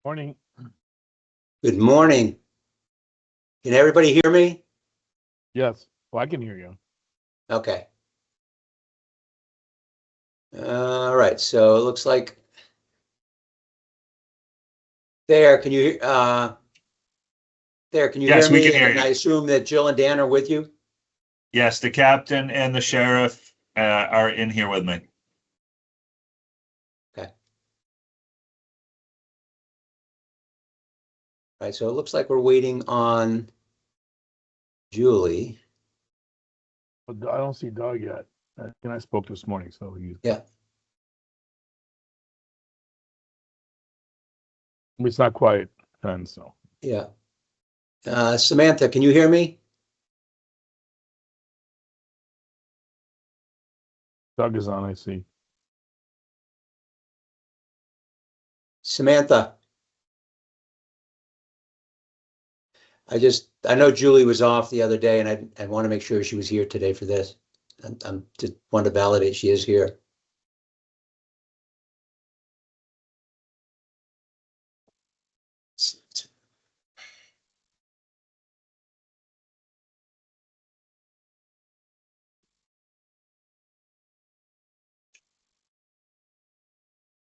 Morning. Good morning. Can everybody hear me? Yes. Well, I can hear you. Okay. All right. So it looks like there. Can you Yes, hear we me? can hear And I you. assume that Jill and Dan are with you. Yes, the captain and the sheriff are in here with me. Okay. All right. So it looks like we're waiting on Julie. But I don't see Doug yet. And I spoke this morning, so he's. Yeah. It's not quite 10, so. Yeah. Samantha, can you hear me? Doug is on, I see. Samantha. I know Julie was off the other day, and I want to make sure she was here today for this. I'm just want to validate she is here.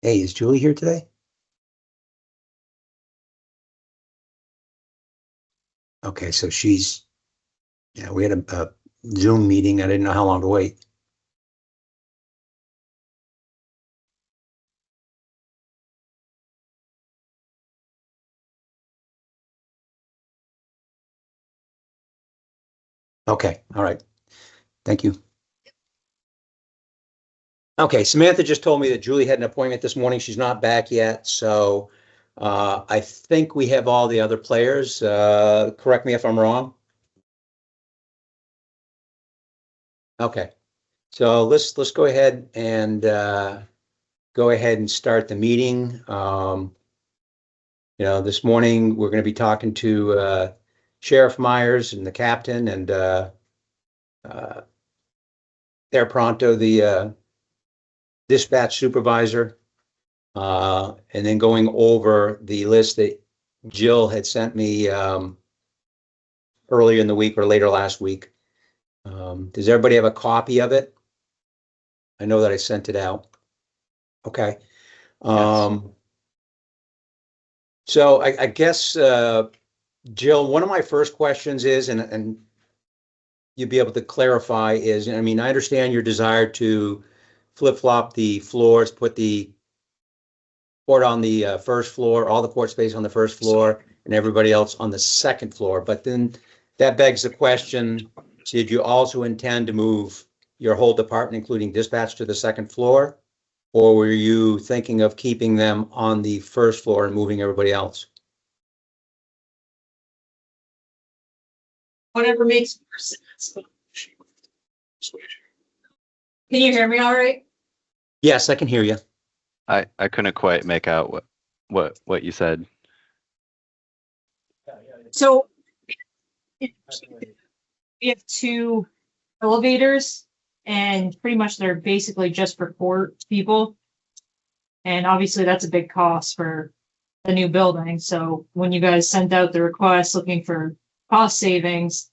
Hey, is Julie here today? Okay, so we had a Zoom meeting. I didn't know how long to wait. Okay, all right. Thank you. Okay, Samantha just told me that Julie had an appointment this morning. She's not back yet, so I think we have all the other players. Correct me if I'm wrong. Okay, so let's go ahead and start the meeting. This morning we're going to be talking to Sheriff Myers and the captain and Air Pronto, the dispatch supervisor, and then going over the list that Jill had sent me earlier in the week or later last week. Does everybody have a copy of it? I know that I sent it out. Okay. So I guess, Jill, one of my first questions is, and you'd be able to clarify is, I mean, I understand your desire to flip-flop the floors, put the court on the first floor, all the court space on the first floor, and everybody else on the second floor. But then that begs the question, did you also intend to move your whole department, including dispatch, to the second floor? Or were you thinking of keeping them on the first floor and moving everybody else? Whatever makes more sense. Can you hear me all right? Yes, I can hear you. I couldn't quite make out what you said. So we have two elevators, and pretty much they're basically just for court people. And obviously that's a big cost for the new building. So when you guys sent out the request looking for cost savings,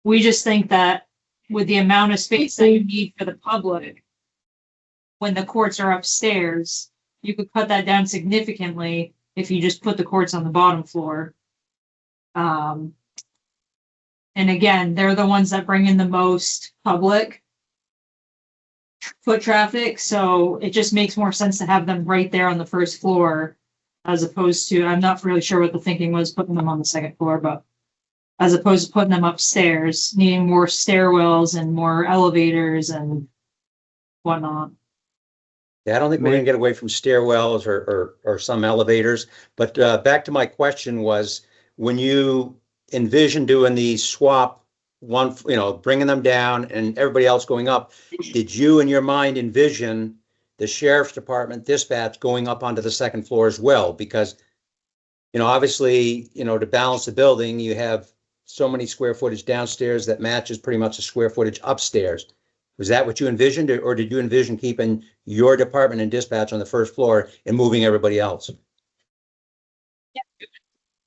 we just think that with the amount of space that you need for the public, when the courts are upstairs, you could cut that down significantly if you just put the courts on the bottom floor. And again, they're the ones that bring in the most public foot traffic. So it just makes more sense to have them right there on the first floor, as opposed to, I'm not really sure what the thinking was putting them on the second floor, but as opposed to putting them upstairs, needing more stairwells and more elevators and whatnot. Yeah, I don't think we're going to get away from stairwells or some elevators. But back to my question was, when you envision doing the swap, one, bringing them down and everybody else going up, did you in your mind envision the sheriff's department dispatch going up onto the second floor as well? Because, obviously, to balance the building, you have so many square footage downstairs that matches pretty much the square footage upstairs. Was that what you envisioned, or did you envision keeping your department and dispatch on the first floor and moving everybody else?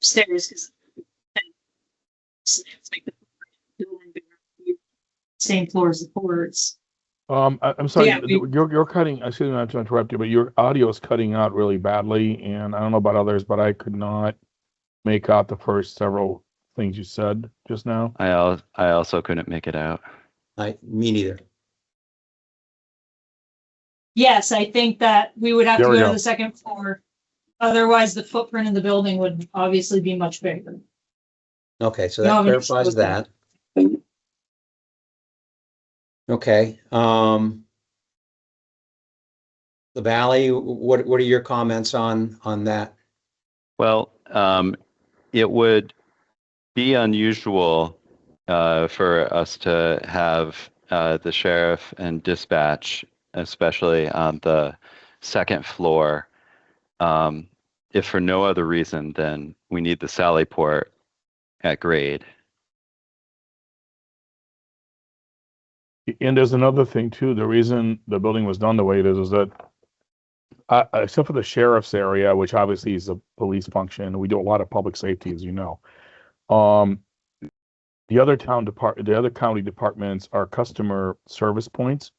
upstairs because same floor as the courts. I'm sorry, yeah, we- you're cutting, excuse me not to interrupt you, but your audio is cutting out really badly, and I don't know about others, but I could not make out the first several things you said just now. I also couldn't make it out. Me neither. Yes, I think that we would have There to we go to go. the second floor. Otherwise, the footprint of the building would obviously be much bigger. Okay, so You don't that have an issue clarifies with that. that. Okay, the Valley, what are your comments on that? Well, it would be unusual for us to have the sheriff and dispatch, especially on the second floor, if for no other reason than we need the Sally port at grade. And there's another thing too, the reason the building was done the way it is that except for the sheriff's area, which obviously is a police function, we do a lot of public safety, as you know. The other county departments are customer service points.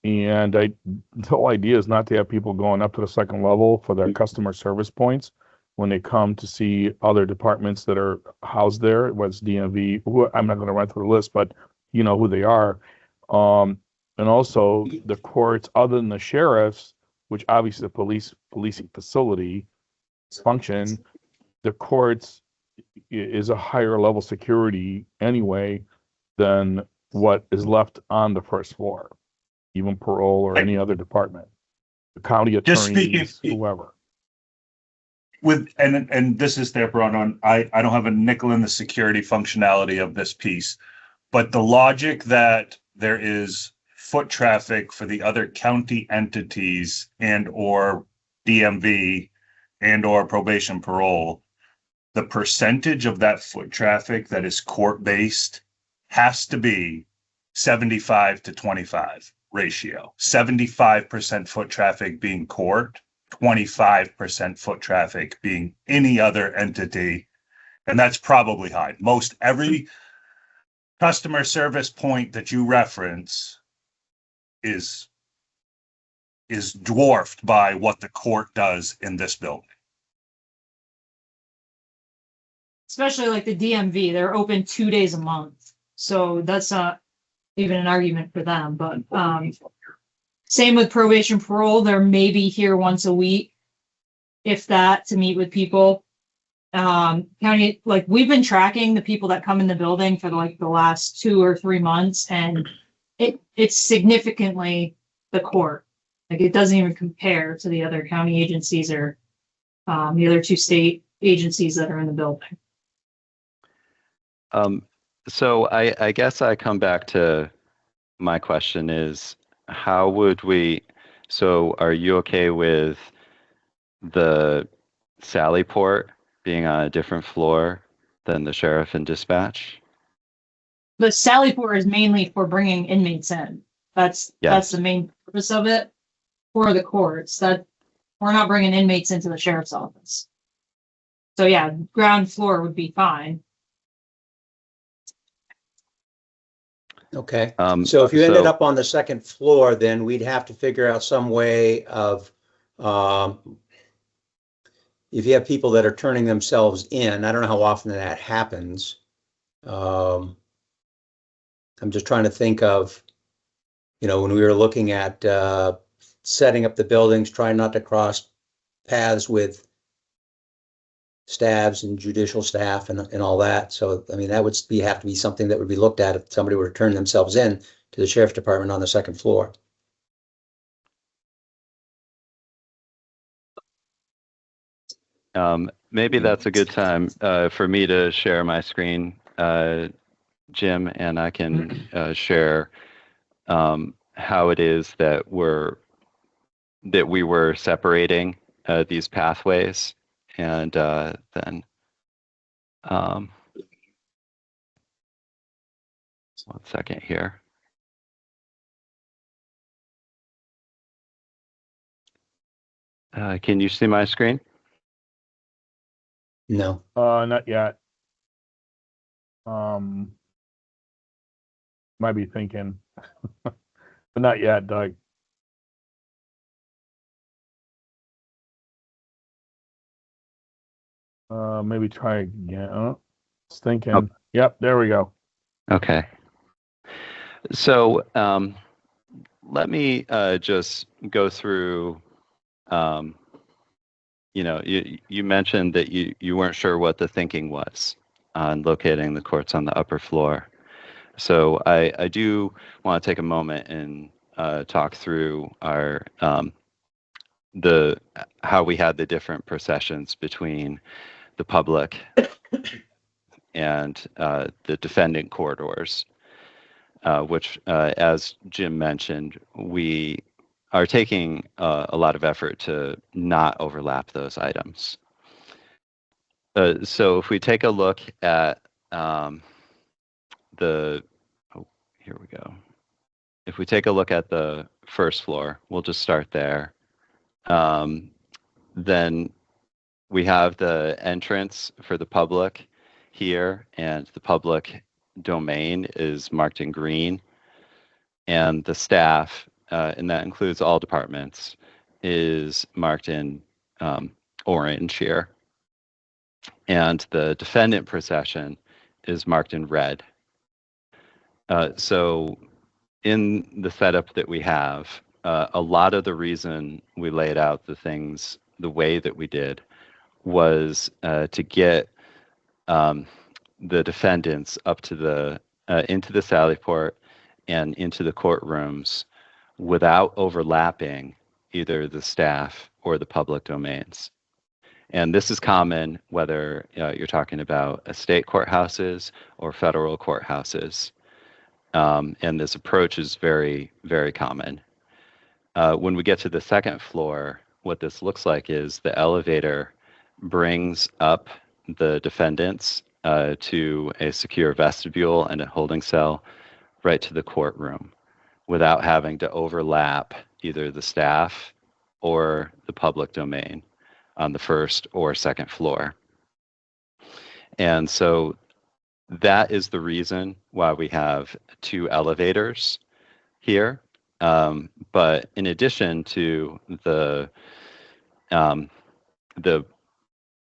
And the whole idea is not to have people going up to the second level for their customer service points when they come to see other departments that are housed there, whether it's DMV, I'm not going to run through the list, but you know who they are. And also the courts, other than the sheriffs, which obviously the policing facility function, the courts is a higher level security anyway than what is left on the first floor, even parole or any other department, the county Just speaking- attorneys, whoever. And this is there brought on, I don't have a nickel in the security functionality of this piece, but the logic that there is foot traffic for the other county entities and or DMV and or probation parole, the percentage of that foot traffic that is court-based has to be 75 to 25 ratio. 75% foot traffic being court, 25% foot traffic being any other entity. And that's probably high. Most every customer service point that you reference is dwarfed by what the court does in this building. Especially like the DMV, they're open 2 days a month. So that's not even an argument for them, but, same with probation parole, they're maybe here once a week, if that, to meet with people. County, like we've been tracking the people that come in the building for like the last 2 or 3 months, and it's significantly the court. Like it doesn't even compare to the other county agencies or the other 2 state agencies that are in the building. So I guess I come back to my question is how would we, so are you okay with the Sally port being on a different floor than the sheriff and dispatch? The Sally port is mainly for bringing inmates in. That's Yes. the main purpose of it for the courts. That we're not bringing inmates into the sheriff's office. So yeah, ground floor would be fine. Okay, so if you ended up on the second floor, then we'd have to figure out some way of, if you have people that are turning themselves in, I don't know how often that happens. I'm just trying to think of, when we were looking at setting up the buildings, trying not to cross paths with staffs and judicial staff and all that. So, I mean, that would have to be something that would be looked at if somebody were to turn themselves in to the sheriff's department on the second floor. Maybe that's a good time for me to share my screen, Jim, and I can share how it is that we were separating these pathways, and then one second here. Can you see my screen? No. Not yet. Might be thinking, but not yet, Doug. Maybe try again. It's thinking. Oh. Yep, there we go. Okay. So let me just go through. You mentioned that you weren't sure what the thinking was on locating the courts on the upper floor. So I do want to take a moment and talk through our how we had the different processions between the public and the defendant corridors, which, as Jim mentioned, we are taking a lot of effort to not overlap those items. So if we take a look at here we go. If we take a look at the first floor, we'll just start there. Then we have the entrance for the public here, and the public domain is marked in green. And the staff, and that includes all departments, is marked in orange here. And the defendant procession is marked in red. So in the setup that we have, a lot of the reason we laid out the things the way that we did was to get the defendants up to the into the sally port and into the courtrooms without overlapping either the staff or the public domains. And this is common whether you're talking about state courthouses or federal courthouses. And this approach is very, very common. When we get to the second floor, what this looks like is the elevator brings up the defendants to a secure vestibule and a holding cell right to the courtroom without having to overlap either the staff or the public domain on the first or second floor. And so that is the reason why we have two elevators here. But in addition to the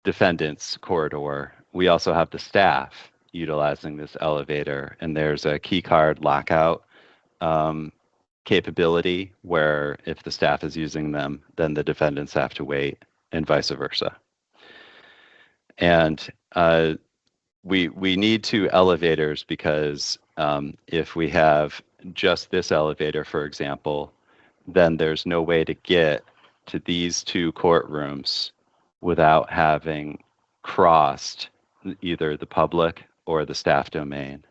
defendant's corridor, we also have the staff utilizing this elevator, and there's a key card lockout capability where if the staff is using them, then the defendants have to wait, and vice versa. And we need two elevators because if we have just this elevator, for example, then there's no way to get to these two courtrooms without having crossed either the public or the staff domain.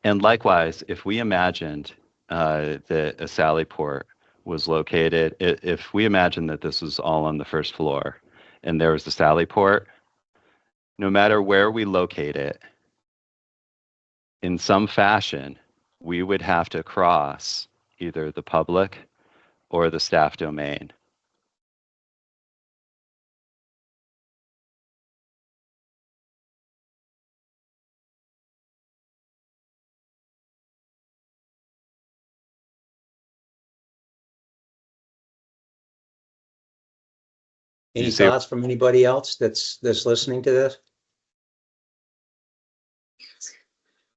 And likewise, if we imagined that a sally port was located, if we imagined that this was all on the first floor and there was the sally port, no matter where we locate it, in some fashion, we would have to cross either the public or the staff domain. Any thoughts from anybody else that's listening to this?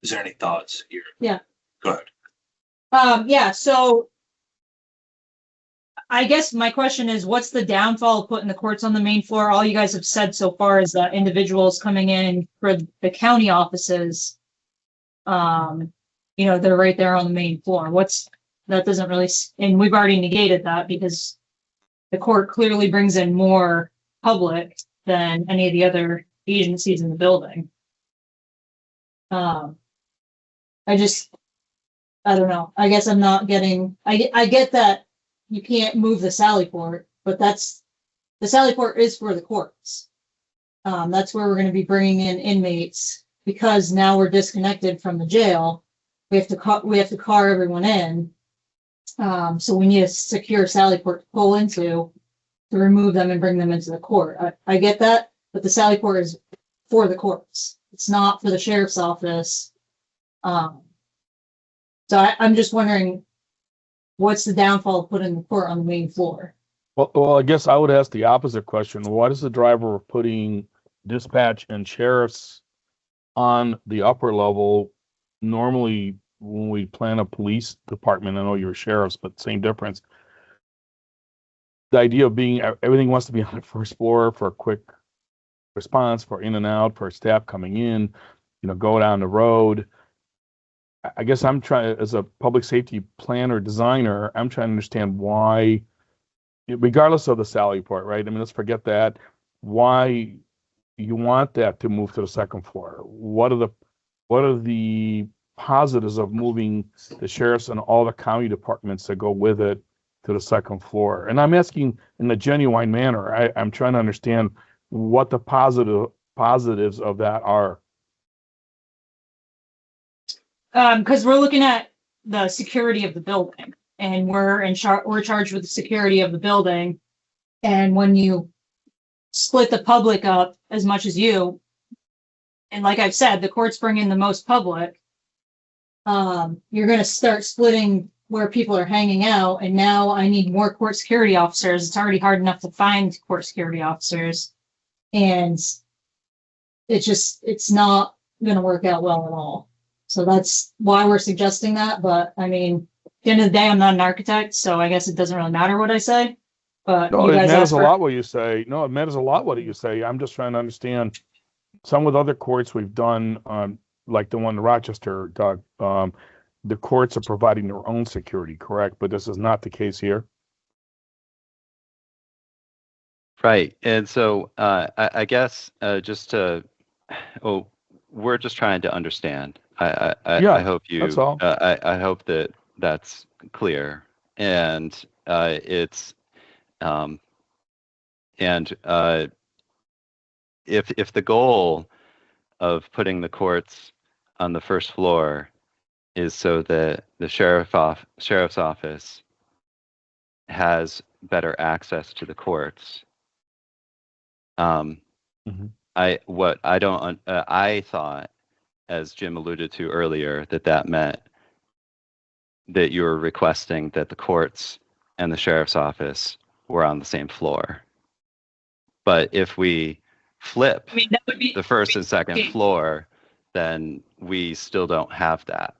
Is there any thoughts here? Yeah. Go ahead. Yeah, so I guess my question is, what's the downfall of putting the courts on the main floor? All you guys have said so far is that individuals coming in for the county offices, they're right there on the main floor. That doesn't really, and we've already negated that because the court clearly brings in more public than any of the other agencies in the building. I don't know. I guess I'm not getting, I get that you can't move the sally port, but the sally port is for the courts. That's where we're going to be bringing in inmates because now we're disconnected from the jail. We have to car everyone in. So we need a secure sally port to pull into to remove them and bring them into the court. I get that, but the Sally Port is for the courts. It's not for the sheriff's office. So I'm just wondering, what's the downfall of putting the court on the main floor? Well, I guess I would ask the opposite question. What is the driver of putting dispatch and sheriffs on the upper level? Normally, when we plan a police department, I know you're sheriffs, but same difference. The idea of being everything wants to be on the first floor for a quick response, for in and out, for staff coming in, go down the road. I guess I'm trying, as a public safety planner, designer, I'm trying to understand why, regardless of the Sally Port, right? I mean, let's forget that. Why you want that to move to the second floor? What are the positives of moving the sheriffs and all the county departments that go with it to the second floor? And I'm asking in a genuine manner. I'm trying to understand what the positives of that are. Because we're looking at the security of the building, and we're charged with the security of the building. And when you split the public up as much as you, and like I've said, the courts bring in the most public, you're going to start splitting where people are hanging out. And now I need more court security officers. It's already hard enough to find court security officers. And it's not going to work out well at all. So that's why we're suggesting that. But I mean, at the end of the day, I'm not an architect, so I guess it doesn't really matter what I say. But No, you it guys matters a asked lot what you say. No, it matters a lot what you say. I'm just trying to understand. Some with other courts we've done, like the one in Rochester, Doug, the courts are providing their own security, correct? But this is not the case here. Right. And so I guess just to, we're just trying to understand. I hope you, that's all. I hope that that's clear. And it's, and if the goal of putting the courts on the first floor is so that the sheriff's office has better access to the courts, I thought, as Jim alluded to earlier, that meant that you were requesting that the courts and the sheriff's office were on the same floor. But if we flip that would be the first and second floor, then we still don't have that.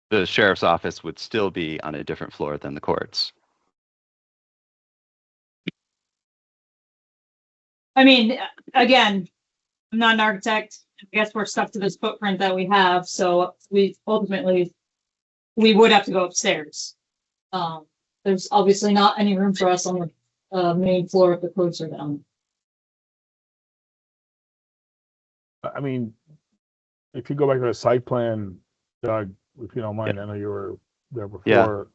The sheriff's office would still be on a different floor than the courts. I mean, again, I'm not an architect. I guess we're stuck to this footprint that we have. So we would have to go upstairs. There's obviously not any room for us on the main floor if the courts are down. I mean, if you go back to the site plan, Doug, if you don't mind, I know you were there before.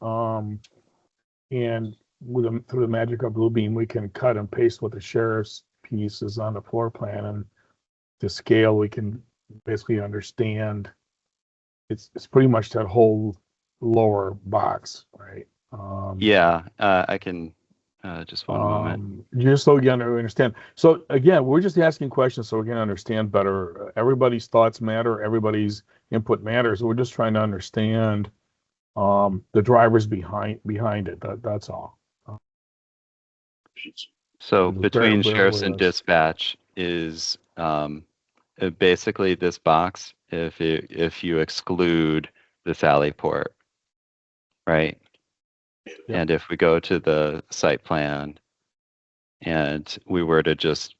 And through the magic of Bluebeam, we can cut and paste what the sheriff's piece is on the floor plan, and to scale, we can basically understand. It's pretty much that whole lower box, right? I can. Just one moment. Just so you understand. So again, we're just asking questions so we can understand better. Everybody's thoughts matter. Everybody's input matters. We're just trying to understand the drivers behind it. That's all. So between sheriffs and dispatch is basically this box. If you exclude the Sally Port, right? Yeah. And if we go to the site plan and we were to just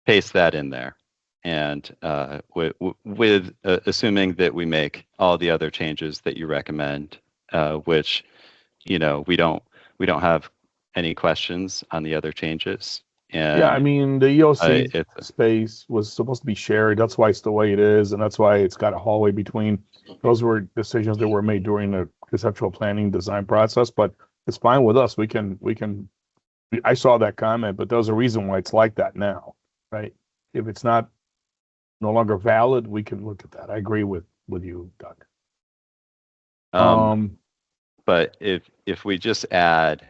paste that in there, and with assuming that we make all the other changes that you recommend, which we don't have any questions on the other changes. And I mean, the EOC space was supposed to be shared. That's why it's the way it is, and that's why it's got a hallway between. Those were decisions that were made during the conceptual planning design process, but it's fine with us. We can. I saw that comment, but there's a reason why it's like that now, right? If it's no longer valid, we can look at that. I agree with you, Doug. But if we just add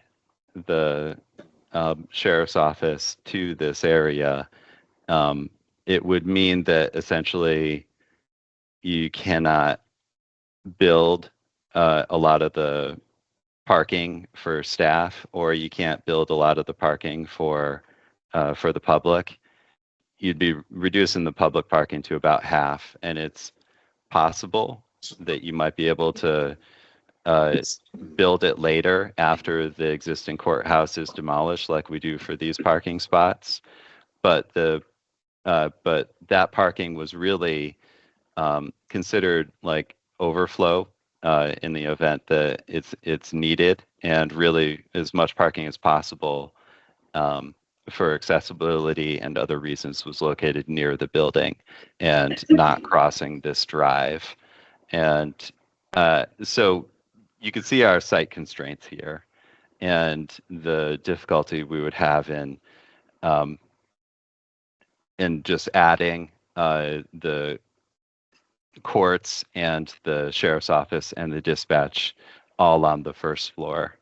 the sheriff's office to this area, it would mean that essentially you cannot build a lot of the parking for staff, or you can't build a lot of the parking for the public. You'd be reducing the public parking to about half, and it's possible that you might be able to build it later after the existing courthouse is demolished, like we do for these parking spots. But that parking was really considered like overflow in the event that it's needed, and really as much parking as possible for accessibility and other reasons was located near the building and not crossing this drive. And so you can see our site constraints here and the difficulty we would have in just adding the courts and the sheriff's office and the dispatch all on the first floor.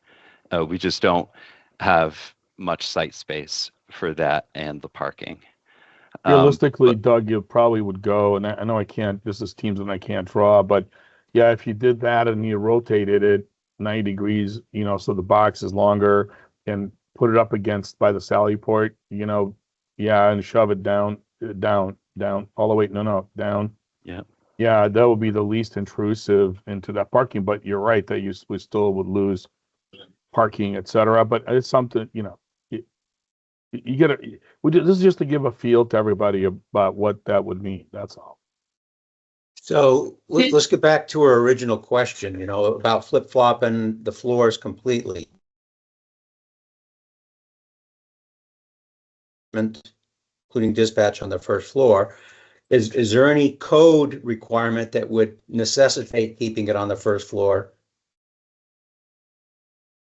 We just don't have much site space for that and the parking. Realistically, Doug, you probably would go, and I know I can't, this is teams and I can't draw, but yeah, if you did that and you rotated it 90 degrees, so the box is longer, and put it up against by the Sally port, yeah, and shove it down, all the way, no, down. Yeah. Yeah, that would be the least intrusive into that parking, but you're right that we still would lose parking, et cetera. But it's something, you get this is just to give a feel to everybody about what that would mean. That's all. So let's get back to our original question, about flip-flopping the floors completely. Including dispatch on the first floor. Is there any code requirement that would necessitate keeping it on the first floor?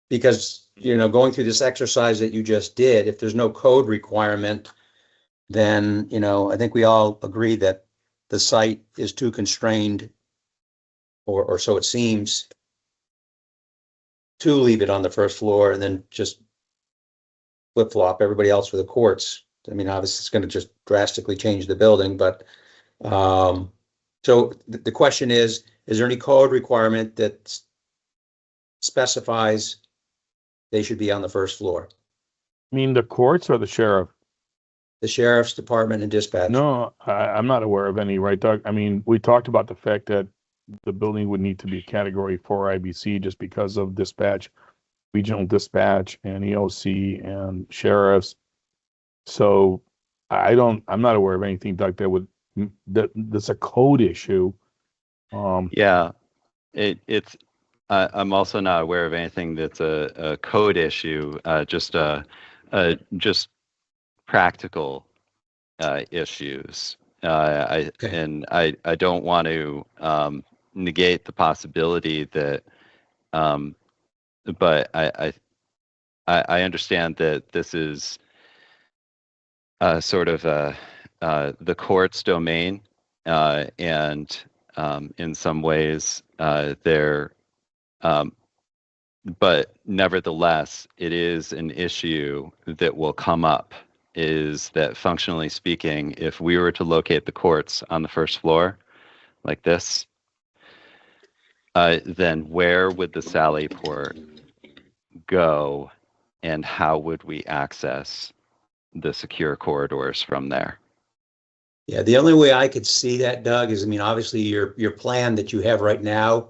Because, going through this exercise that you just did, if there's no code requirement, then, I think we all agree that the site is too constrained, or so it seems, to leave it on the first floor and then just flip-flop everybody else for the courts. I mean, obviously it's going to just drastically change the building, but so the question is there any code requirement that specifies they should be on the first floor? I mean, the courts or the sheriff? The sheriff's department and dispatch. No, I'm not aware of any, right, Doug? I mean, we talked about the fact that the building would need to be a category 4 IBC just because of dispatch, regional dispatch and EOC and sheriffs. So I'm not aware of anything, Doug, that's a code issue. Yeah, it's I'm also not aware of anything that's a code issue, just practical issues. I don't want to negate the possibility that, but I understand that this is sort of the court's domain, and in some ways but nevertheless, it is an issue that will come up, is that functionally speaking, if we were to locate the courts on the first floor like this, then where would the Sally port go, and how would we access the secure corridors from there? Yeah, the only way I could see that, Doug, is, I mean, obviously your plan that you have right now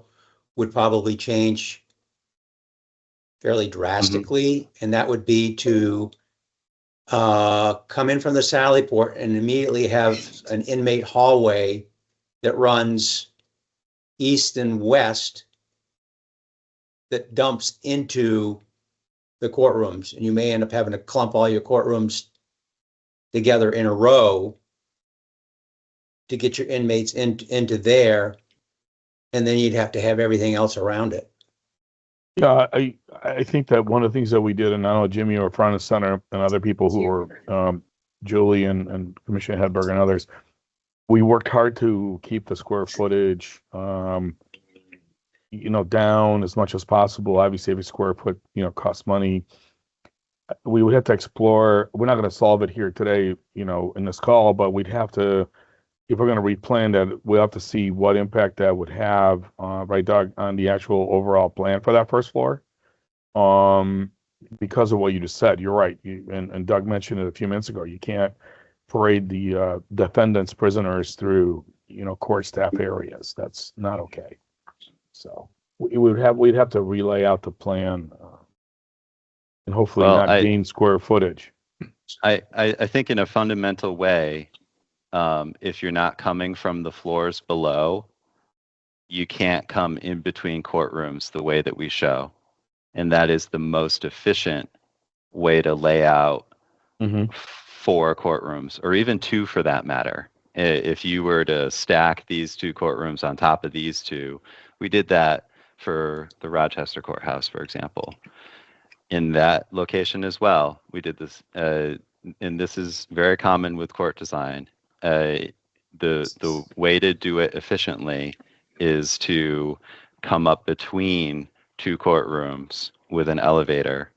would probably change fairly drastically, and that would be to come in from the Sally port and immediately have an inmate hallway that runs east and west that dumps into the courtrooms, and you may end up having to clump all your courtrooms together in a row to get your inmates into there, and then you'd have to have everything else around it. Yeah, I think that one of the things that we did, and I know Jimmy or front and center and other people who were Julie and Commissioner Hedberg and others, we worked hard to keep the square footage down as much as possible. Obviously every square foot costs money. we would have to explore. We're not going to solve it here today, you know, in this call, but we'd have to, if we're going to replan that, we'll have to see what impact that would have, right, Doug, on the actual overall plan for that first floor. Because of what you just said, you're right. And Doug mentioned it a few minutes ago. You can't parade the defendants, prisoners through, you know, court staff areas. That's not okay. So we'd have to relay out the plan, and hopefully Well, not gain square footage. I think in a fundamental way, if you're not coming from the floors below, you can't come in between courtrooms the way that we show. And that is the most efficient way to lay out Mm-hmm. 4 courtrooms, or even 2 for that matter. If you were to stack these 2 courtrooms on top of these 2, we did that for the Rochester Courthouse, for example. In that location as well, we did this, and this is very common with court design. The way to do it efficiently is to come up between 2 courtrooms with an elevator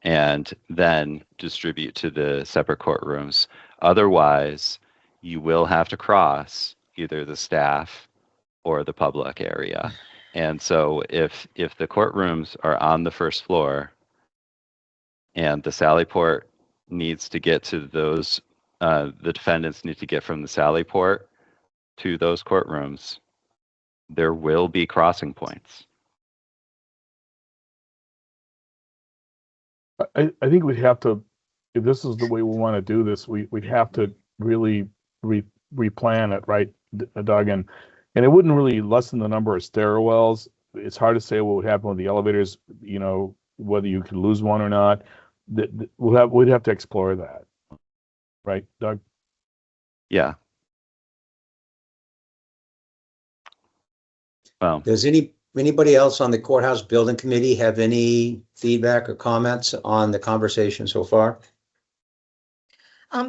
and then distribute to the separate courtrooms. Otherwise, you will have to cross either the staff or the public area. And so if the courtrooms are on the first floor and the Sally Port needs to get to those, the defendants need to get from the Sally Port to those courtrooms, there will be crossing points. I think we'd have to, if this is the way we want to do this, we'd have to really replan it, right, Doug? And it wouldn't really lessen the number of stairwells. It's hard to say what would happen with the elevators, you know, whether you could lose one or not. We'd have to explore that, right, Doug? Yeah. Well, Does anybody else on the courthouse building committee have any feedback or comments on the conversation so far?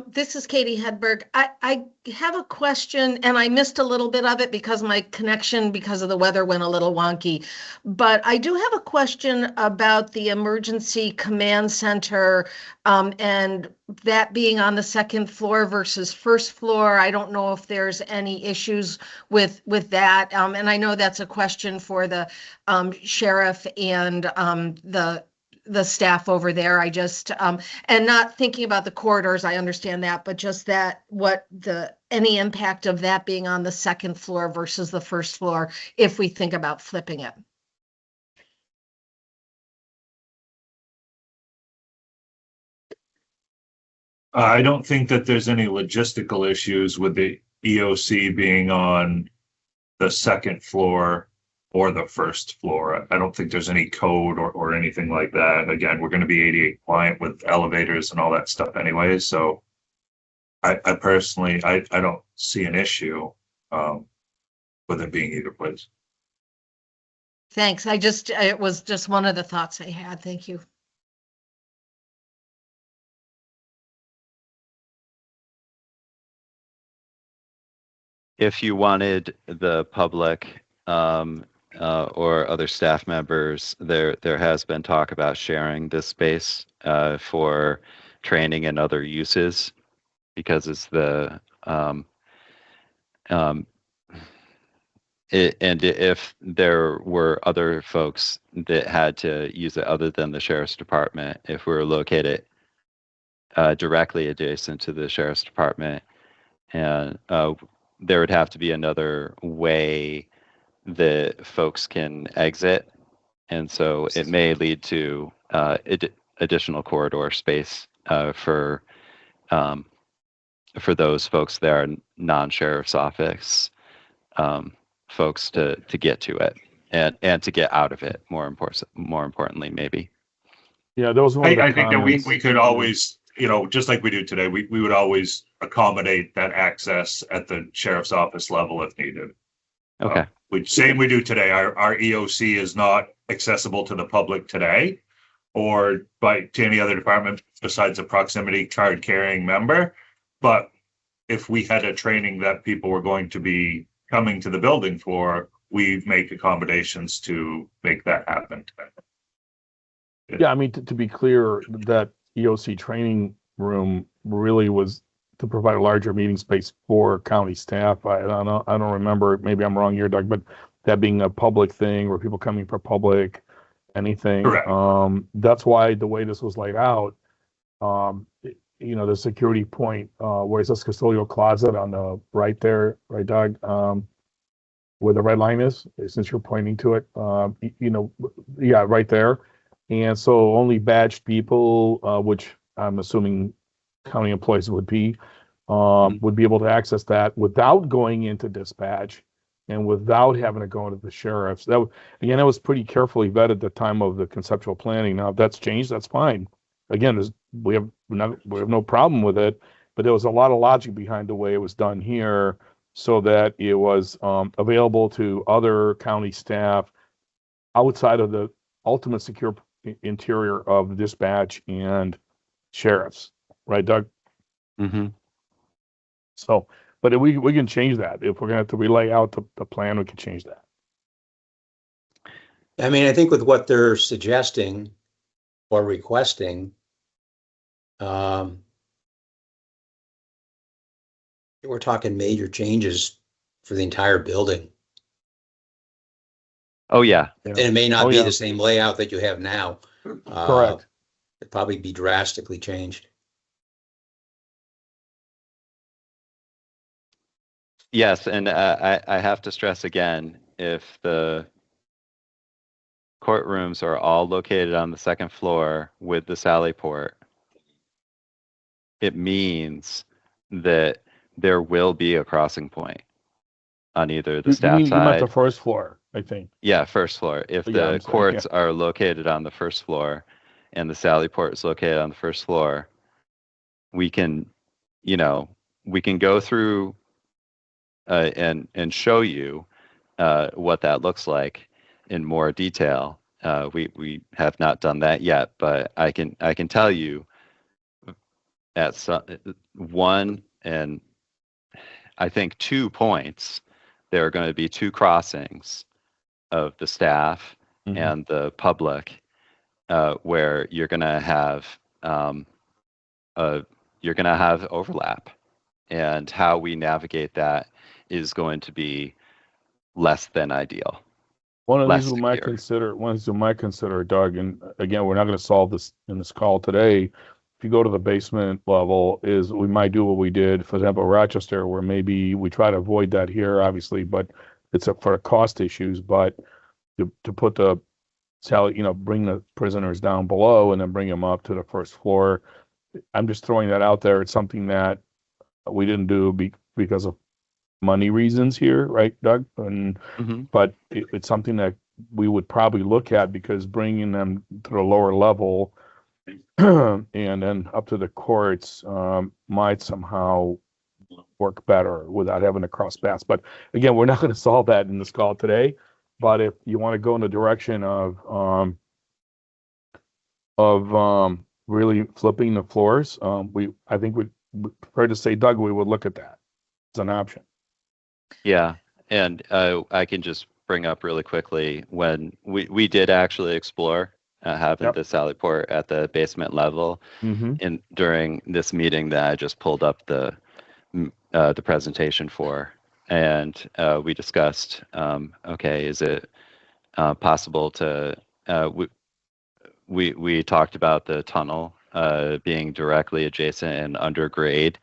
This is Katie Hedberg. I have a question, and I missed a little bit of it because my connection, because of the weather, went a little wonky. But I do have a question about the emergency command center, and that being on the second floor versus first floor. I don't know if there's any issues with that. And I know that's a question for the sheriff and the staff over there. I just, and not thinking about the corridors, I understand that, but just that, any impact of that being on the second floor versus the first floor, if we think about flipping it. I don't think that there's any logistical issues with the EOC being on the second floor or the first floor. I don't think there's any code or anything like that. Again, we're going to be ADA compliant with elevators and all that stuff anyway. So I personally, I don't see an issue with it being either place. Thanks. It was just one of the thoughts I had. Thank you. if you wanted the public or other staff members, there has been talk about sharing this space for training and other uses, because it's the and if there were other folks that had to use it other than the sheriff's department, if we were located directly adjacent to the sheriff's department, and there would have to be another way that folks can exit, and so it may lead to additional corridor space for those folks that are non-sheriff's office folks to get to it and to get out of it. More importantly, maybe. Yeah, those were. I think that we could always, just like we do today, we would always accommodate that access at the sheriff's office level if needed. Okay. Same we do today. Our EOC is not accessible to the public today, or to any other department besides a proximity card carrying member. But if we had a training that people were going to be coming to the building for, we make accommodations to make that happen. Yeah, I mean, to be clear, that EOC training room really was to provide a larger meeting space for county staff. I don't know, I don't remember, maybe I'm wrong here, Doug, but that being a public thing where people coming for public, anything. Correct. That's why the way this was laid out, the security point, where it says custodial closet on the right there, right, Doug? Where the red line is, since you're pointing to it, yeah, right there. And so only badged people, which I'm assuming county employees would be able to access that without going into dispatch and without having to go into the sheriff's. That was pretty carefully vetted at the time of the conceptual planning. Now, if that's changed, that's fine. Again, we have no problem with it, but there was a lot of logic behind the way it was done here, so that it was available to other county staff outside of the ultimate secure interior of dispatch and sheriffs, right, Doug? Mm-hmm. So, but we can change that. If we're gonna have to relay out the plan, we can change that. I mean, I think with what they're suggesting or requesting, we're talking major changes for the entire building. Oh, yeah. And it may not be yeah. the same layout that you have now. Correct. It'd probably be drastically changed. Yes, and I have to stress again, if the courtrooms are all located on the second floor with the Sally Port, it means that there will be a crossing point on either the staff You meant side. the first floor, I think. Yeah, first floor. If Yeah, the I'm sorry, courts are located on the first floor and the Sally Port is located on the first floor, we can go through and show you what that looks like in more detail. We have not done that yet, but I can tell you at one and I think 2 points, there are going to be 2 crossings of the staff Mhm. and the public, where you're going to have overlap, and how we navigate that is going to be less than ideal. One of Less these we might secure. consider, Doug, and again, we're not going to solve this in this call today. If you go to the basement level, is we might do what we did, for example, Rochester, where maybe we try to avoid that here, obviously, but it's for cost issues. But to put the bring the prisoners down below and then bring them up to the first floor. I'm just throwing that out there. It's something that we didn't do because of money reasons here, right, Doug? But it's something that we would probably look at, because bringing them to the lower level and then up to the courts might somehow work better without having to cross paths. But again, we're not going to solve that in this call today. But if you want to go in the direction of really flipping the floors, I think we'd prefer to say, Doug, we would look at that as an option. Yeah, and I can just bring up really quickly, when we did actually explore having the Sally Port at the basement level, and during this meeting that I just pulled up the presentation for, and we discussed, okay, is it possible to we talked about the tunnel being directly adjacent and under grade.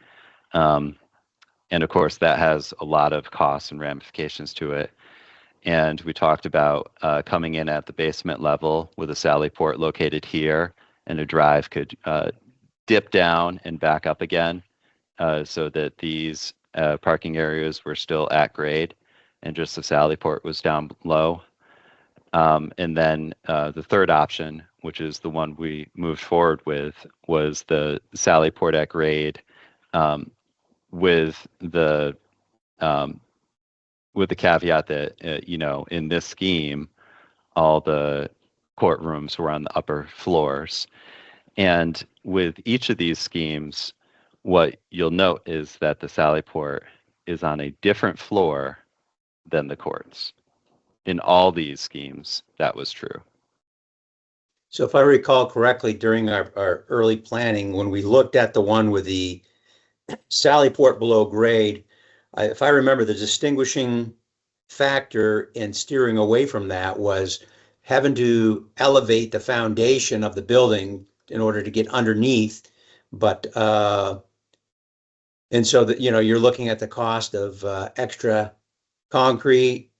And of course, that has a lot of costs and ramifications to it. And we talked about coming in at the basement level with a Sally Port located here, and a drive could dip down and back up again, so that these parking areas were still at grade, and just the Sally Port was down low. And then the third option, which is the one we moved forward with, was the Sally Port at grade, with the caveat that in this scheme, all the courtrooms were on the upper floors. And with each of these schemes, what you'll note is that the Sally Port is on a different floor than the courts. In all these schemes, that was true. So if I recall correctly, during our early planning, when we looked at the one with the Sallyport below grade, if I remember, the distinguishing factor in steering away from that was having to elevate the foundation of the building in order to get underneath. But and so that, you're looking at the cost of extra concrete,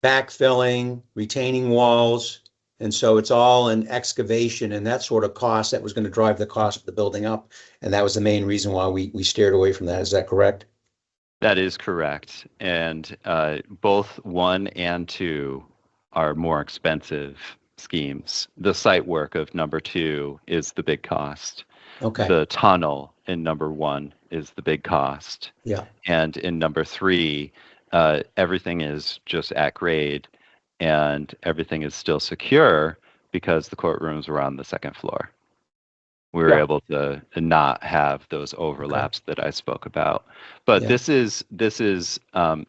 backfilling, retaining walls. And so it's all in excavation and that sort of cost that was going to drive the cost of the building up. And that was the main reason why we steered away from that. Is that correct? That is correct. And both 1 and 2 are more expensive schemes. The site work of number 2 is the big cost. Okay. The tunnel in number 1 is the big cost. Yeah. And in number 3, everything is just at grade and everything is still secure because the courtrooms were on the second floor. We were able to not have those overlaps that I spoke about. But this is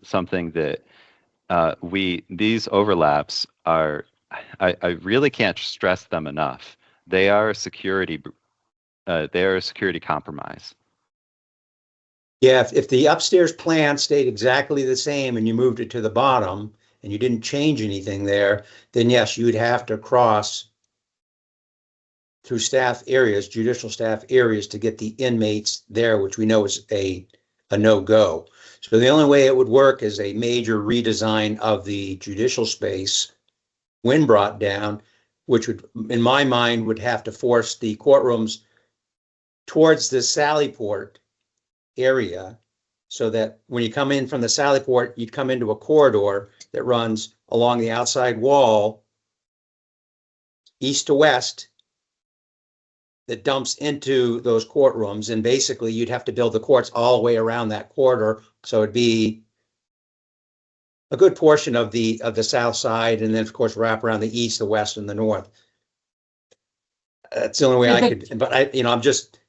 something that these overlaps are, I really can't stress them enough. They are a security compromise. Yeah, if the upstairs plan stayed exactly the same and you moved it to the bottom and you didn't change anything there, then yes, you'd have to cross through staff areas, judicial staff areas, to get the inmates there, which we know is a no-go. So the only way it would work is a major redesign of the judicial space when brought down, which would, in my mind, would have to force the courtrooms towards the Sallyport area, so that when you come in from the Sallyport, you'd come into a corridor that runs along the outside wall, east to west, that dumps into those courtrooms. And basically you'd have to build the courts all the way around that corridor. So it'd be a good portion of the south side, and then of course wrap around the east, the west, and the north. That's the only way I could, but I'm just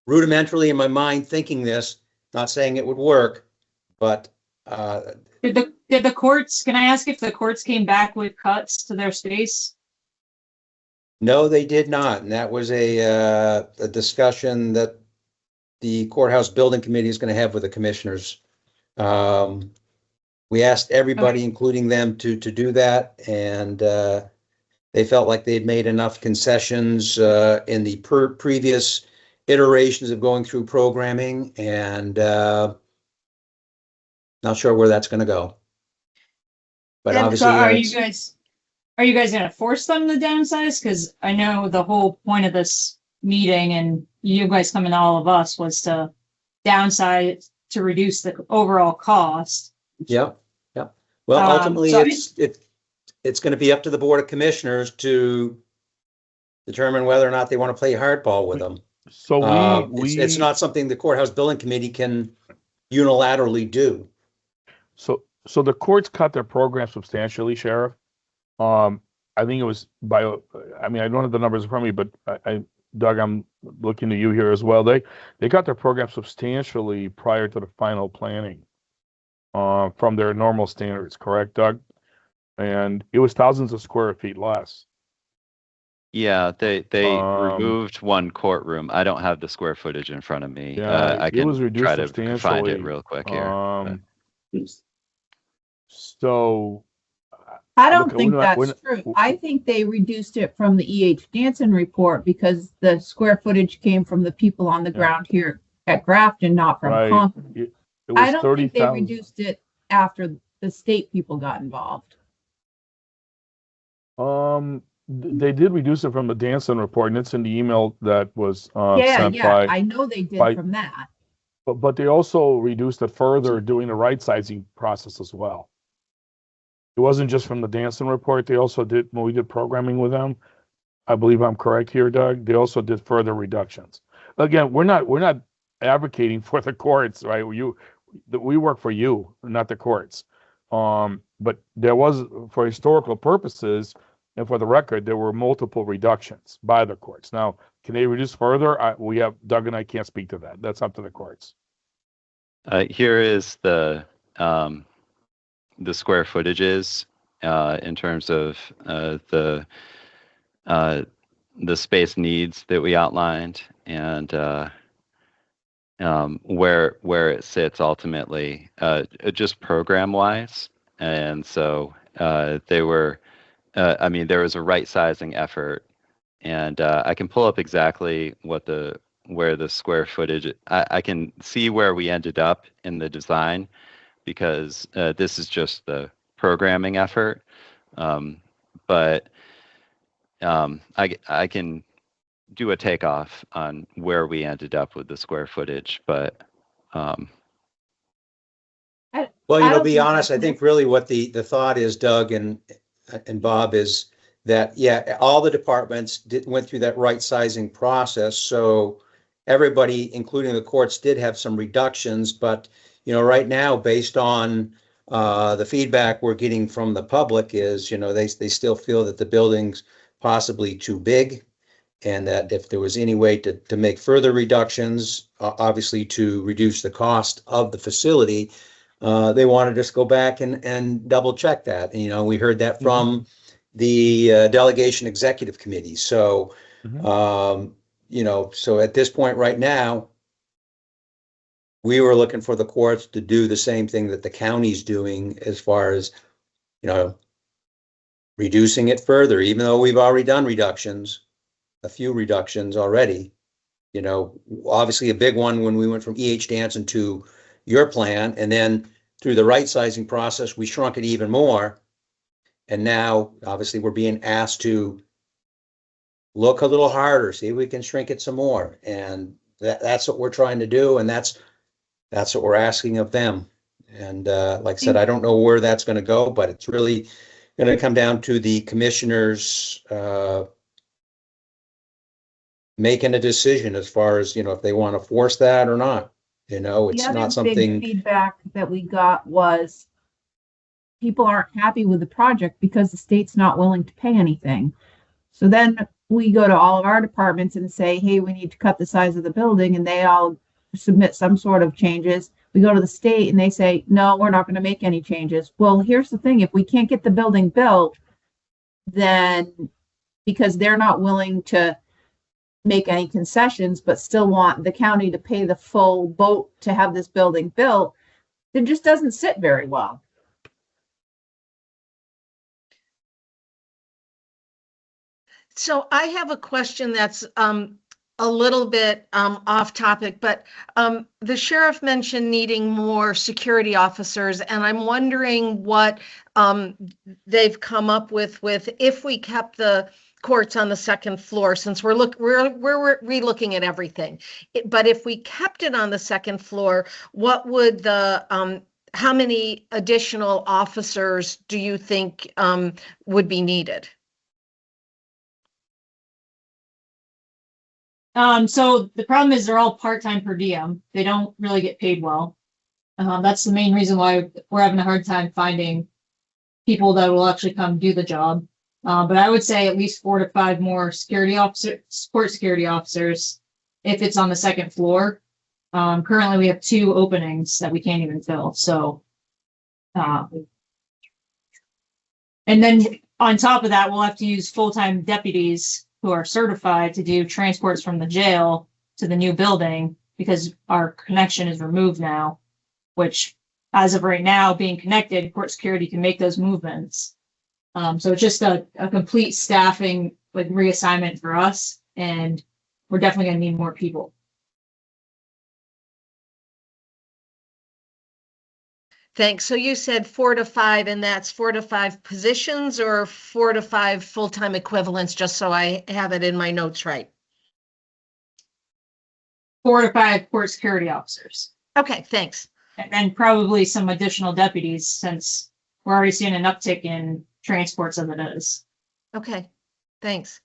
rudimentarily in my mind thinking this, not saying it would work, but Did the courts, can I ask if the courts came back with cuts to their space? no, they did not. And that was a discussion that the Courthouse Building Committee is going to have with the commissioners. We asked everybody, including them, to do that, and they felt like they'd made enough concessions in the previous iterations of going through programming, and not sure where that's going to go. But And obviously, So are you guys gonna force them to downsize? Because I know the whole point of this meeting and you guys coming to all of us was to downsize to reduce the overall cost. yeah. Well, ultimately, so it's going to be up to the Board of Commissioners to determine whether or not they want to play hardball with them. So It's not something the Courthouse Building Committee can unilaterally do. So the courts cut their program substantially, Sheriff. I think it was I don't have the numbers in front of me, but Doug, I'm looking to you here as well. They cut their program substantially prior to the final planning, from their normal standards, correct, Doug? And it was thousands of square feet less. Yeah, they removed one courtroom. I don't have the square footage in front of me. Yeah, I it can was reduced try to substantially. find it real quick here. So I don't Look, think we're not- that's true. I think they reduced it from the E.H. Danson report because the square footage came from the people on the ground here at Grafton, not from right, Concord. it I was don't thirty think they thousand. reduced it after the state people got involved. They did reduce it from the Danson report, and it's in the email that was sent Yeah, by. I know they did by- from that. But they also reduced it further doing the right sizing process as well. It wasn't just from the Danson report. They also did, when we did programming with them, I believe I'm correct here, Doug, they also did further reductions. Again, we're not advocating for the courts, right? We work for you, not the courts. But there was, for historical purposes, and for the record, there were multiple reductions by the courts. Now, can they reduce further? Doug and I can't speak to that. That's up to the courts. Here is the square footages in terms of the the space needs that we outlined and where it sits ultimately, just program wise. And so they were, I mean, there was a right sizing effort, and I can pull up exactly where the square footage. I can see where we ended up in the design because this is just the programming effort. But I can do a takeoff on where we ended up with the square footage, but Well, I don't be think honest, I that's think really what the thought is, Doug and Bob, is that, yeah, all the departments went through that right sizing process. So everybody, including the courts, did have some reductions, but right now, based on the feedback we're getting from the public is, they still feel that the building's possibly too big, and that if there was any way to make further reductions, obviously to reduce the cost of the facility, they want to just go back and double check that. And, we heard that from the delegation executive committee. So, so at this point right now, we were looking for the courts to do the same thing that the county's doing as far as, reducing it further, even though we've already done a few reductions already. Obviously a big one when we went from E.H. Danson to your plan, and then through the right sizing process, we shrunk it even more. And now, obviously, we're being asked to look a little harder, see if we can shrink it some more. And that's what we're trying to do, and that's what we're asking of them. And like I said, I don't know where that's going to go, but it's really going to come down to the commissioners making a decision as far as, if they want to force that or not. It's the other not something. big feedback that we got was people aren't happy with the project because the state's not willing to pay anything. So then we go to all of our departments and say, hey, we need to cut the size of the building, and they all submit some sort of changes. We go to the state and they say, no, we're not going to make any changes. Well, here's the thing. If we can't get the building built, then because they're not willing to make any concessions, but still want the county to pay the full boat to have this building built, it just doesn't sit very well. So I have a question that's a little bit off topic, but the sheriff mentioned needing more security officers, and I'm wondering what they've come up with if we kept the courts on the second floor, since we're re-looking at everything. But if we kept it on the second floor, what would how many additional officers do you think would be needed? So the problem is they're all part-time per diem. They don't really get paid well. That's the main reason why we're having a hard time finding people that will actually come do the job. But I would say at least 4 to 5 more support security officers if it's on the second floor. Currently we have 2 openings that we can't even fill. So, and then on top of that, we'll have to use full-time deputies who are certified to do transports from the jail to the new building, because our connection is removed now, which as of right now being connected, court security can make those movements. So it's just a complete staffing reassignment for us, and we're definitely going to need more people. Thanks. So you said 4 to 5, and that's 4 to 5 positions or 4 to 5 full-time equivalents, just so I have it in my notes right? 4 to 5 court security officers. Okay, thanks. And then probably some additional deputies, since we're already seeing an uptick in transports as it is. Okay, thanks.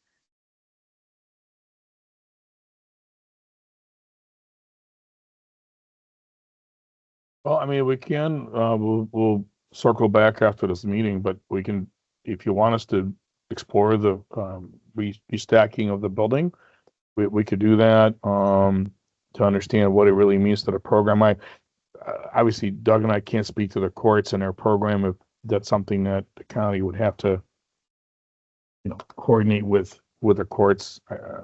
Well, I mean, we can, we'll circle back after this meeting, but we can, if you want us to explore the restacking of the building, we could do that to understand what it really means to the program. Obviously, Doug and I can't speak to the courts and their program if that's something that the county would have to, coordinate with with the courts,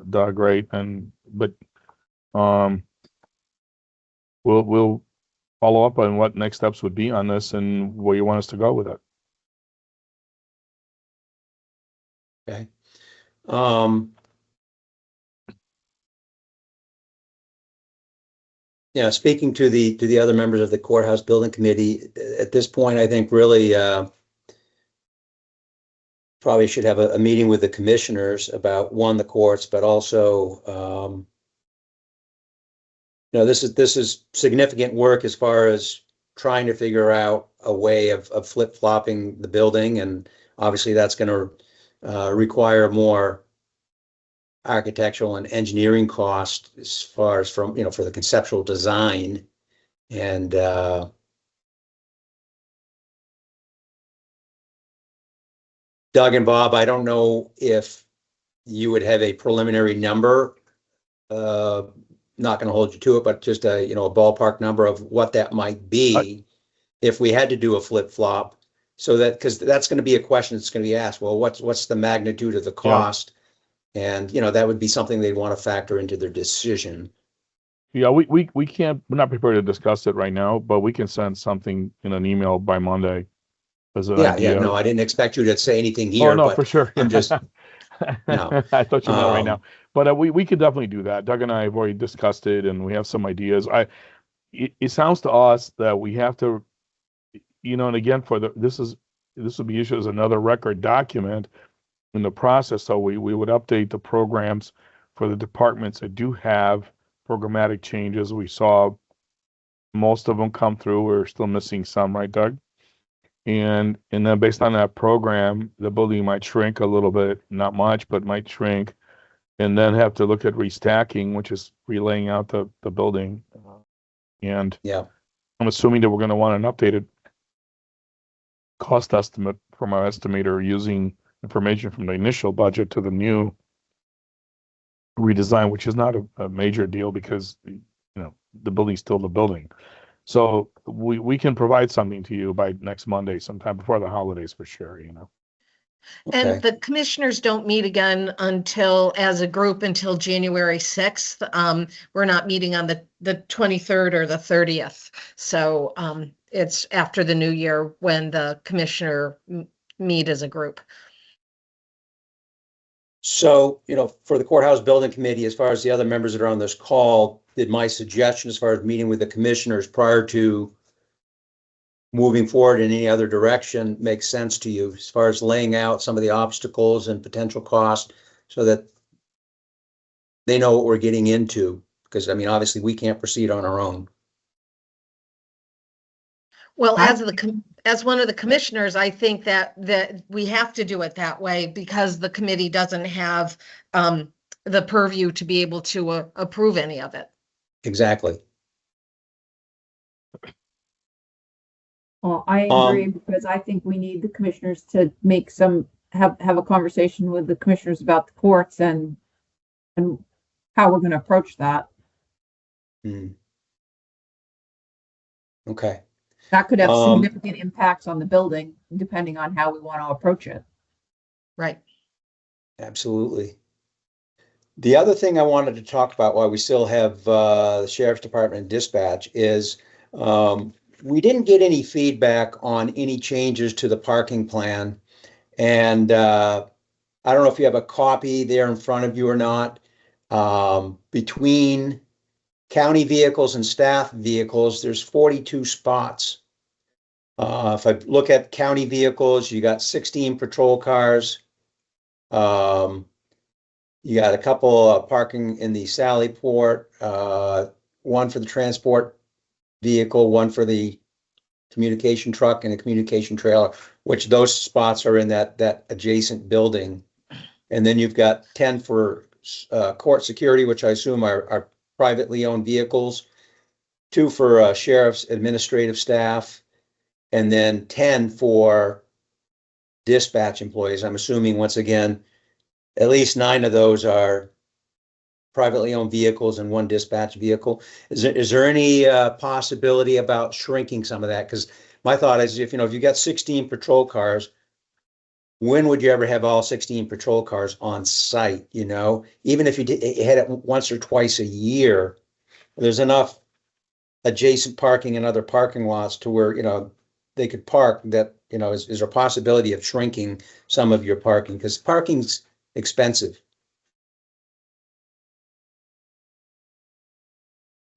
Doug, right? But we'll follow up on what next steps would be on this and where you want us to go with it. Okay. Yeah, speaking to the other members of the Courthouse Building Committee, at this point, I think really probably should have a meeting with the commissioners about, one, the courts, but also this is significant work as far as trying to figure out a way of flip-flopping the building, and obviously that's going to require more architectural and engineering cost as far as from, for the conceptual design. And Doug and Bob, I don't know if you would have a preliminary number, not going to hold you to it, but just a ballpark number of what that might be if we had to do a flip-flop. So that, because that's going to be a question that's going to be asked, well, what's the magnitude of the cost? And, that would be something they'd want to factor into their decision. Yeah, we can't, we're not prepared to discuss it right now, but we can send something in an email by Monday as an idea. No, I didn't expect you to say anything here. Oh, no, but for sure. I'm just, no. I thought you meant right now, but we could definitely do that. Doug and I have already discussed it, and we have some ideas. It sounds to us that we have to, and again, this would be issued as another record document in the process. So we would update the programs for the departments that do have programmatic changes. We saw most of them come through. We're still missing some, right, Doug? And then based on that program, the building might shrink a little bit, not much, but might shrink, and then have to look at restacking, which is relaying out the building. And I'm assuming that we're going to want an updated cost estimate from our estimator using information from the initial budget to the new redesign, which is not a major deal because the building's still the building. So we can provide something to you by next Monday, sometime before the holidays for sure. Okay. And the commissioners don't meet again as a group until January 6th. We're not meeting on the 23rd or the 30th. So it's after the new year when the commissioner meet as a group. So, for the Courthouse Building Committee, as far as the other members that are on this call, did my suggestion as far as meeting with the commissioners prior to moving forward in any other direction make sense to you, as far as laying out some of the obstacles and potential costs so that they know what we're getting into? Because, obviously we can't proceed on our own. Well, as one of the commissioners, I think that we have to do it that way because the committee doesn't have the purview to be able to approve any of it. Exactly. Well, I agree because I think we need the commissioners to make have a conversation with the commissioners about the courts and how we're going to approach that. Okay. That could have significant impacts on the building, depending on how we want to approach it. Right. Absolutely. The other thing I wanted to talk about while we still have the Sheriff's Department and dispatch is we didn't get any feedback on any changes to the parking plan. And I don't know if you have a copy there in front of you or not. Between county vehicles and staff vehicles, there's 42 spots. If I look at county vehicles, you got 16 patrol cars. You got a couple parking in the Sally Port, one for the transport vehicle, one for the communication truck, and a communication trailer, which those spots are in that adjacent building. And then you've got 10 for court security, which I assume are privately owned vehicles, 2 for sheriff's administrative staff, and then 10 for dispatch employees. I'm assuming, once again, at least 9 of those are privately owned vehicles and 1 dispatch vehicle. Is there any possibility about shrinking some of that? Because my thought is, if you got 16 patrol cars, when would you ever have all 16 patrol cars on site, you know? Even if you had it once or twice a year, there's enough adjacent parking and other parking lots to where, you know, they could park that, you know, is a possibility of shrinking some of your parking, because parking's expensive.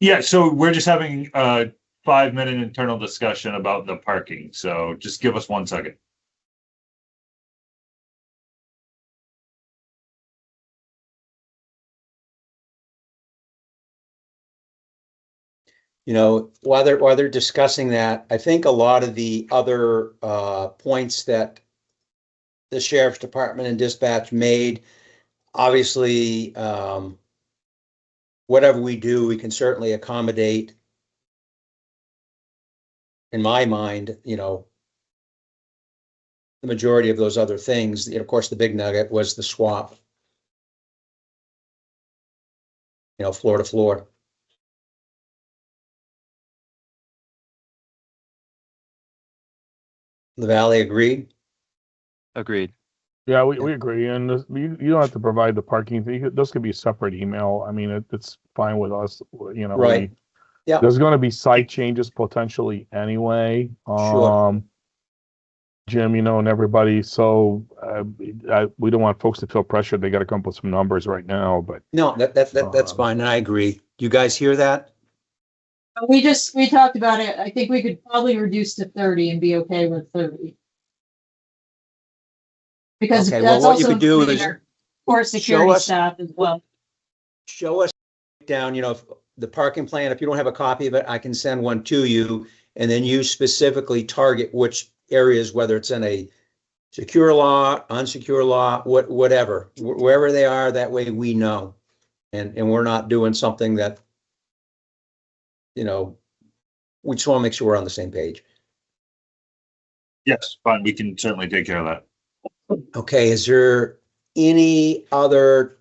Yeah, so we're just having a 5-minute internal discussion about the parking. So just give us 1 second. You know, while they're discussing that, I think a lot of the other points that the sheriff's department and dispatch made, obviously, whatever we do, we can certainly accommodate, in my mind, you know, the majority of those other things. Of course, the big nugget was the swap, you know, floor to floor. The Valley agreed. Agreed. Yeah, we agree, and you don't have to provide the parking fee. Those could be a separate email. I mean, it's fine with us, you know. Right. Yeah. There's going to be site changes potentially anyway. Sure. Jim, you know, and everybody. So we don't want folks to feel pressured. They got to come up with some numbers right now. But No, that's fine. I agree. Do you guys hear that? We talked about it. I think we could probably reduce to 30 and be okay with 30. Because Okay, well, that's what you also could do including is our court security us- staff as well. Show us down, you know, the parking plan. If you don't have a copy of it, I can send one to you, and then you specifically target which areas, whether it's in a secure lot, unsecure lot, whatever, wherever they are. That way we know, and we're not doing something that, you know, we just want to make sure we're on the same page. Yes, fine. We can certainly take care of that. Okay, is there any other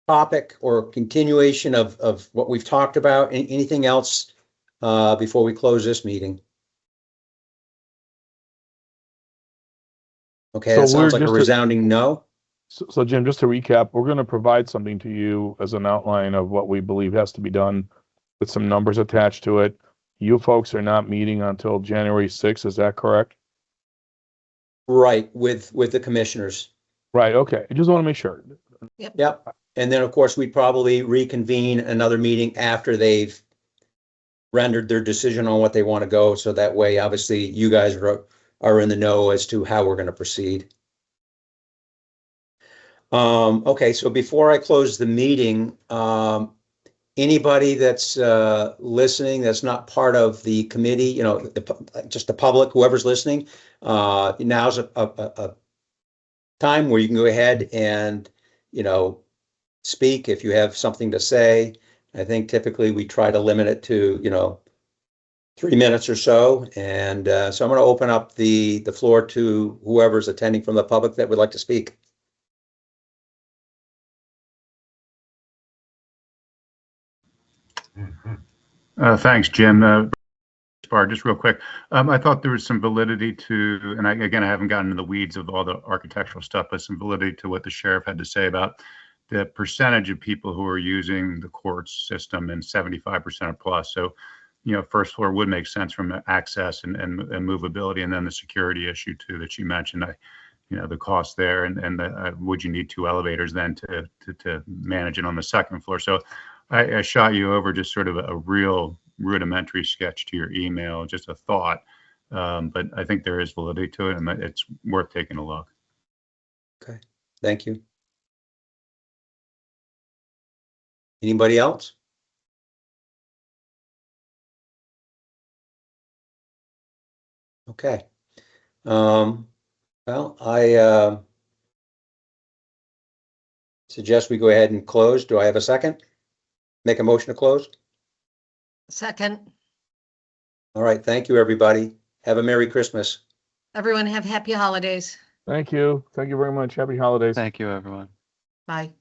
topic or continuation of what we've talked about? Anything else before we close this meeting? Okay, So that sounds we're like a just a- resounding no. so Jim, just to recap, we're going to provide something to you as an outline of what we believe has to be done, with some numbers attached to it. You folks are not meeting until January 6th. Is that correct? Right, with the commissioners. Right. Okay. I just want to make sure. Yep. And then, of course, we'd probably reconvene another meeting after they've rendered their decision on what they want to go. So that way, obviously, you guys are in the know as to how we're going to proceed. Okay, so before I close the meeting, anybody that's listening that's not part of the committee, you know, just the public, whoever's listening, now's a time where you can go ahead and, you know, speak if you have something to say. I think typically we try to limit it to, you know, 3 minutes or so. And so I'm going to open up the floor to whoever's attending from the public that would like to speak. Thanks, Jim. Just real quick, I thought there was some validity to, and again, I haven't gotten into the weeds of all the architectural stuff, but some validity to what the sheriff had to say about the percentage of people who are using the courts system, and 75% or plus. So, you know, first floor would make sense from access and movability, and then the security issue too that you mentioned. You know, the cost there, and would you need 2 elevators then to manage it on the second floor? So I shot you over just sort of a real rudimentary sketch to your email, just a thought, but I think there is validity to it, and it's worth taking a look. Okay, thank you. Anybody else? Okay. Well, I suggest we go ahead and close. Do I have a second? Make a motion to close? Second, All right, thank you, everybody. Have a Merry Christmas. everyone have happy holidays. Thank you. Thank you very much. Happy holidays. Thank you, everyone. Bye.